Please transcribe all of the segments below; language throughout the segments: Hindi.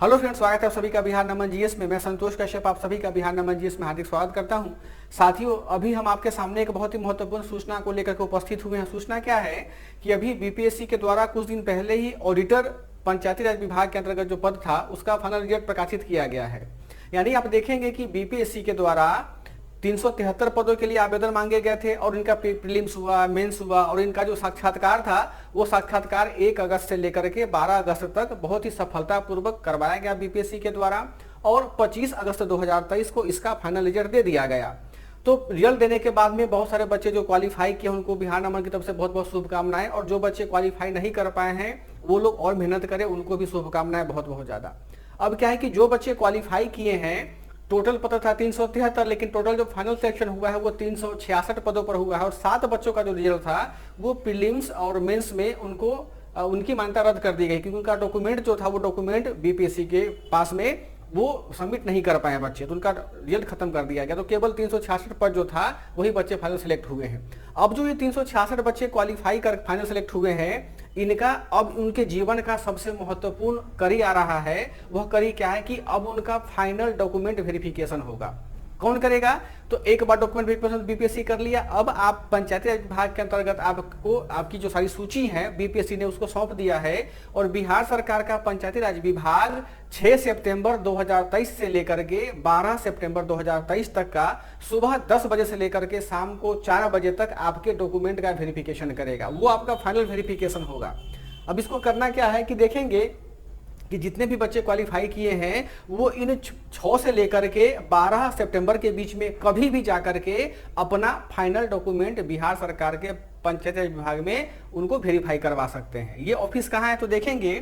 हेलो फ्रेंड्स, स्वागत है आप सभी का बिहार नमन जीएस में। मैं संतोष कश्यप आप सभी का बिहार नमन जीएस में हार्दिक स्वागत करता हूं। साथियों, अभी हम आपके सामने एक बहुत ही महत्वपूर्ण सूचना को लेकर के उपस्थित हुए हैं। सूचना क्या है कि अभी बीपीएससी के द्वारा कुछ दिन पहले ही ऑडिटर पंचायती राज विभाग के अंतर्गत जो पद था उसका फाइनल रिजल्ट प्रकाशित किया गया है। यानी आप देखेंगे कि बीपीएससी के द्वारा 373 पदों के लिए आवेदन मांगे गए थे और इनका प्रीलिम्स हुआ, मेंस हुआ और इनका जो साक्षात्कार था वो साक्षात्कार 1 अगस्त से लेकर के 12 अगस्त तक बहुत ही सफलतापूर्वक करवाया गया बीपीएससी के द्वारा और 25 अगस्त 2023 को इसका फाइनल रिजल्ट दे दिया गया। तो रिजल्ट देने के बाद में बहुत सारे बच्चे जो क्वालिफाई किए उनको बिहार नमन की तरफ से बहुत बहुत शुभकामनाएं, और जो बच्चे क्वालिफाई नहीं कर पाए हैं वो लोग और मेहनत करें, उनको भी शुभकामनाएं बहुत बहुत ज्यादा। अब क्या है कि जो बच्चे क्वालिफाई किए हैं, टोटल पद था 373, लेकिन टोटल जो फाइनल सिलेक्शन हुआ है वो 366 पदों पर हुआ है और 7 बच्चों का जो रिजल्ट था वो प्रीलिम्स और मेंस में उनको उनकी मान्यता रद्द कर दी गई, क्योंकि उनका डॉक्यूमेंट जो था वो डॉक्यूमेंट बीपीएससी के पास में वो सबमिट नहीं कर पाए बच्चे, तो उनका रिजल्ट खत्म कर दिया गया। तो केवल 366 पद जो था वही बच्चे फाइनल सेलेक्ट हुए हैं। अब जो ये 366 बच्चे क्वालिफाई कर फाइनल सेलेक्ट हुए हैं, इनका अब उनके जीवन का सबसे महत्वपूर्ण कड़ी आ रहा है। वह कड़ी क्या है कि अब उनका फाइनल डॉक्यूमेंट वेरिफिकेशन होगा। कौन करेगा? तो एक बार डॉक्यूमेंट वेरिफिकेशन बीपीएससी कर लिया, अब आप पंचायती राज विभाग के अंतर्गत आपको आपकी जो सारी सूची है बीपीएससी ने उसको सौंप दिया है और बिहार सरकार का पंचायती राज विभाग 6 सितंबर 2023 से लेकर के 12 सितंबर 2023 तक का सुबह 10 बजे से लेकर के शाम को 4 बजे तक आपके डॉक्यूमेंट का वेरिफिकेशन करेगा। वो आपका फाइनल वेरिफिकेशन होगा। अब इसको करना क्या है कि देखेंगे कि जितने भी बच्चे क्वालिफाई किए हैं वो इन 6 से लेकर के 12 सितंबर के बीच में कभी भी जाकर के अपना फाइनल डॉक्यूमेंट बिहार सरकार के पंचायती राज विभाग में उनको वेरीफाई करवा सकते हैं। ये ऑफिस कहाँ है? तो देखेंगे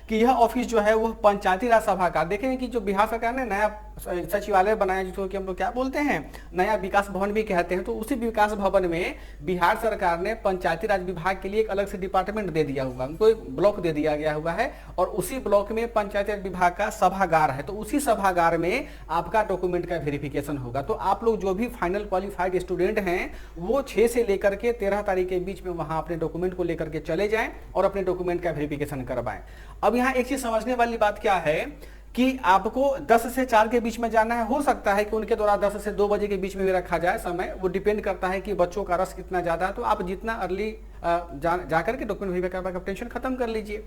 कि यह ऑफिस जो है वो पंचायती राज सभागार, देखेंगे कि जो बिहार सरकार ने नया सचिवालय बनाया जिसको कि हम लोग क्या बोलते हैं, नया विकास भवन भी कहते हैं, तो उसी विकास भवन में बिहार सरकार ने पंचायती राज विभाग के लिए एक अलग से डिपार्टमेंट दे दिया हुआ, उनको एक ब्लॉक दे दिया गया हुआ है और उसी ब्लॉक में पंचायती राज विभाग का सभागार है। तो उसी सभागार में आपका डॉक्यूमेंट का वेरिफिकेशन होगा। तो आप लोग जो भी फाइनल क्वालिफाइड स्टूडेंट हैं वो 6 से लेकर के 13 तारीख के बीच में वहां अपने डॉक्यूमेंट को लेकर के चले जाएं और अपने डॉक्यूमेंट का वेरिफिकेशन करवाएं। अब यहाँ एक चीज समझने वाली बात क्या है कि आपको 10 से 4 के बीच में जाना है। हो सकता है कि उनके द्वारा 10 से 2 बजे के बीच में भी रखा जाए समय, वो डिपेंड करता है कि बच्चों का रस कितना ज्यादा है। तो आप जितना अर्ली जाकर के डॉक्यूमेंट वेरीफाई करवा टेंशन खत्म कर लीजिए।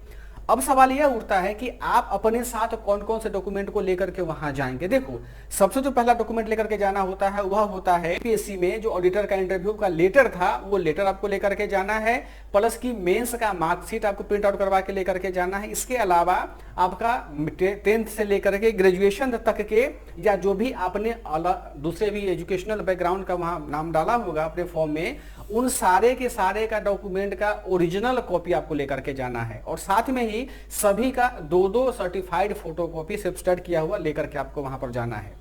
अब सवाल यह उठता है कि आप अपने साथ कौन कौन से डॉक्यूमेंट को लेकर के वहां जाएंगे। देखो, सबसे जो पहला डॉक्यूमेंट लेकर के जाना होता है वह होता है पीएससी में जो ऑडिटर का इंटरव्यू का लेटर था, वो लेटर आपको लेकर के जाना है, प्लस की मेंस का मार्कशीट आपको प्रिंट आउट करवा के लेकर के जाना है। इसके अलावा आपका 10th से लेकर के ग्रेजुएशन तक के या जो भी आपने दूसरे भी एजुकेशनल बैकग्राउंड का वहां नाम डाला होगा अपने फॉर्म में, उन सारे के सारे का डॉक्यूमेंट का ओरिजिनल कॉपी आपको लेकर के जाना है और साथ में ही सभी का 2 सर्टिफाइड फोटोकॉपी सेल्फ स्टड किया हुआ लेकर के आपको वहां पर जाना है।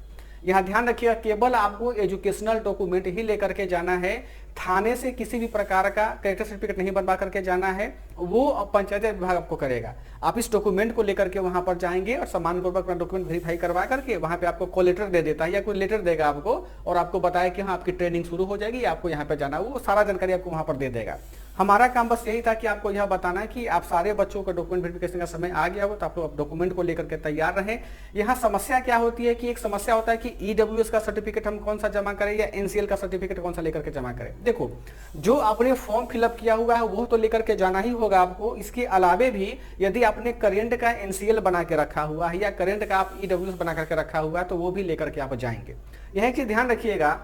यहां ध्यान रखिएगा, केवल आपको एजुकेशनल डॉक्यूमेंट ही लेकर के जाना है। थाने से किसी भी प्रकार का कैरेक्टर सर्टिफिकेट नहीं बनवा करके जाना है, वो पंचायती विभाग आपको करेगा। आप इस डॉक्यूमेंट को लेकर के वहां पर जाएंगे और सम्मानपूर्वक अपना डॉक्यूमेंट वेरीफाई करवा करके वहां पे आपको कॉल लेटर दे देता है या कोई लेटर देगा आपको और आपको बताया कि हाँ आपकी ट्रेनिंग शुरू हो जाएगी, आपको यहाँ पे जाना, वो सारा जानकारी आपको वहां पर दे देगा। हमारा काम बस यही था कि आपको यह बताना है कि आप सारे बच्चों का डॉक्यूमेंट वेरिफिकेशन का समय आ गया हो तो आप लोग डॉक्यूमेंट को लेकर के तैयार रहें। यहाँ समस्या क्या होती है कि एक समस्या होता है कि ईडब्ल्यूएस का सर्टिफिकेट हम कौन सा जमा करें या एनसीएल का सर्टिफिकेट कौन सा लेकर के जमा करें। देखो, जो आपने फॉर्म फिलअप किया हुआ है वो तो लेकर के जाना ही होगा आपको। इसके अलावे भी यदि आपने करेंट का एनसीएल बना के रखा हुआ है या करेंट का आप ईडब्ल्यूएस बना करके रखा हुआ है तो वो भी लेकर के आप जाएंगे। यह एक चीज ध्यान रखिएगा,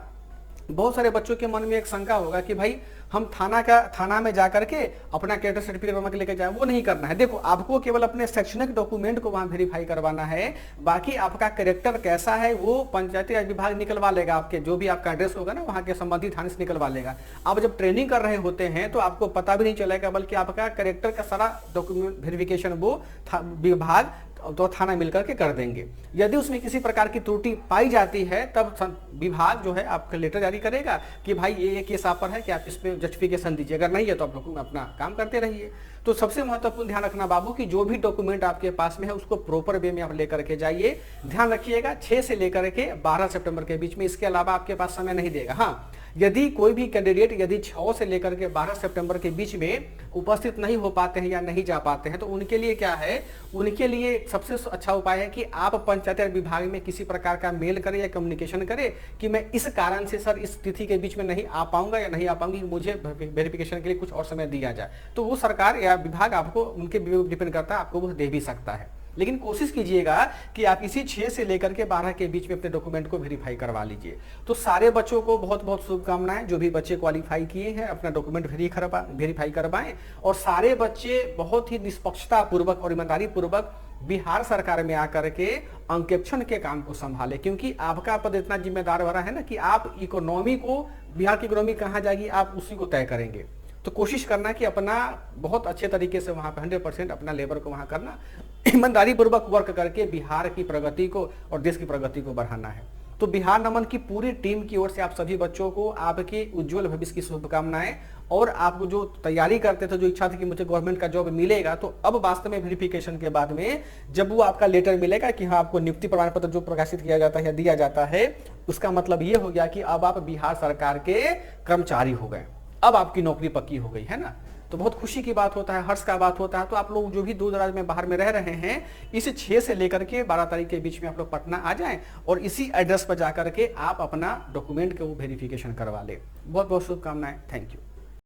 बहुत सारे बच्चों के मन में एक शंका होगा कि भाई हम थाना में जाकर के अपना कैरेक्टर सर्टिफिकेट बना के लेकर जाए, वो नहीं करना है। देखो, आपको केवल अपने शैक्षणिक डॉक्यूमेंट को वहां वेरीफाई करवाना है, बाकी आपका कैरेक्टर कैसा है वो पंचायती राज विभाग निकलवा लेगा। आपके जो भी आपका एड्रेस होगा ना वहां के संबंधित थाने से निकलवा लेगा। आप जब ट्रेनिंग कर रहे होते हैं तो आपको पता भी नहीं चलेगा, बल्कि आपका कैरेक्टर का सारा डॉक्यूमेंट वेरिफिकेशन वो विभाग तो थाना मिलकर के कर देंगे। यदि उसमें किसी प्रकार की त्रुटि पाई जाती है तब विभाग जो है आपका लेटर जारी करेगा कि भाई ये केस आप पर है कि आप इस पे जस्टिफिकेशन दीजिए, अगर नहीं है तो आप लोग अपना काम करते रहिए। तो सबसे महत्वपूर्ण ध्यान रखना बाबू कि जो भी डॉक्यूमेंट आपके पास में है उसको प्रॉपर वे में आप लेकर के जाइए। ध्यान रखिएगा 6 से लेकर के 12 सितंबर के बीच में, इसके अलावा आपके पास समय नहीं देगा। हाँ, यदि कोई भी कैंडिडेट यदि 6 से लेकर के 12 सितंबर के बीच में उपस्थित नहीं हो पाते हैं या नहीं जा पाते हैं, तो उनके लिए क्या है, उनके लिए सबसे अच्छा उपाय है कि आप पंचायत विभाग में किसी प्रकार का मेल करें या कम्युनिकेशन करें कि मैं इस कारण से सर इस तिथि के बीच में नहीं आ पाऊंगा या नहीं आ पाऊंगी, मुझे वेरिफिकेशन के लिए कुछ और समय दिया जाए। तो वो सरकार या विभाग आपको, उनके डिपेंड करता है, आपको वो दे भी सकता है। लेकिन कोशिश कीजिएगा कि आप इसी 6 से लेकर के 12 के बीच में अपने डॉक्यूमेंट को वेरीफाई करवा लीजिए। तो सारे बच्चों को बहुत बहुत शुभकामनाएं। जो भी बच्चे क्वालिफाई किए हैं अपना डॉक्यूमेंट वेरीफाई करवाएं और सारे बच्चे बहुत ही निष्पक्षता पूर्वक और ईमानदारी पूर्वक बिहार सरकार में आकर के अंकेक्षण के काम को संभाले, क्योंकि आपका पद इतना जिम्मेदार भरा है ना कि आप इकोनॉमी को, बिहार की इकोनॉमी कहाँ जाएगी आप उसी को तय करेंगे। तो कोशिश करना कि अपना बहुत अच्छे तरीके से वहां पे 100% अपना लेबर को वहां करना, ईमानदारी पूर्वक वर्क करके बिहार की प्रगति को और देश की प्रगति को बढ़ाना है। तो बिहार नमन की पूरी टीम की ओर से आप सभी बच्चों को आपके उज्जवल भविष्य की शुभकामनाएं। और आपको जो तैयारी करते थे, जो इच्छा थी कि मुझे गवर्नमेंट का जॉब मिलेगा, तो अब वास्तव में वेरिफिकेशन के बाद में जब वो आपका लेटर मिलेगा कि हाँ आपको नियुक्ति प्रमाण पत्र जो प्रकाशित किया जाता है या दिया जाता है, उसका मतलब ये हो गया कि अब आप बिहार सरकार के कर्मचारी हो गए, अब आपकी नौकरी पक्की हो गई है ना। तो बहुत खुशी की बात होता है, हर्ष का बात होता है। तो आप लोग जो भी दूर दराज में बाहर में रह रहे हैं, इस 6 से लेकर के 12 तारीख के बीच में आप लोग पटना आ जाएं और इसी एड्रेस पर जाकर के आप अपना डॉक्यूमेंट को वेरिफिकेशन करवा लें। बहुत बहुत शुभकामनाएं। Thank you.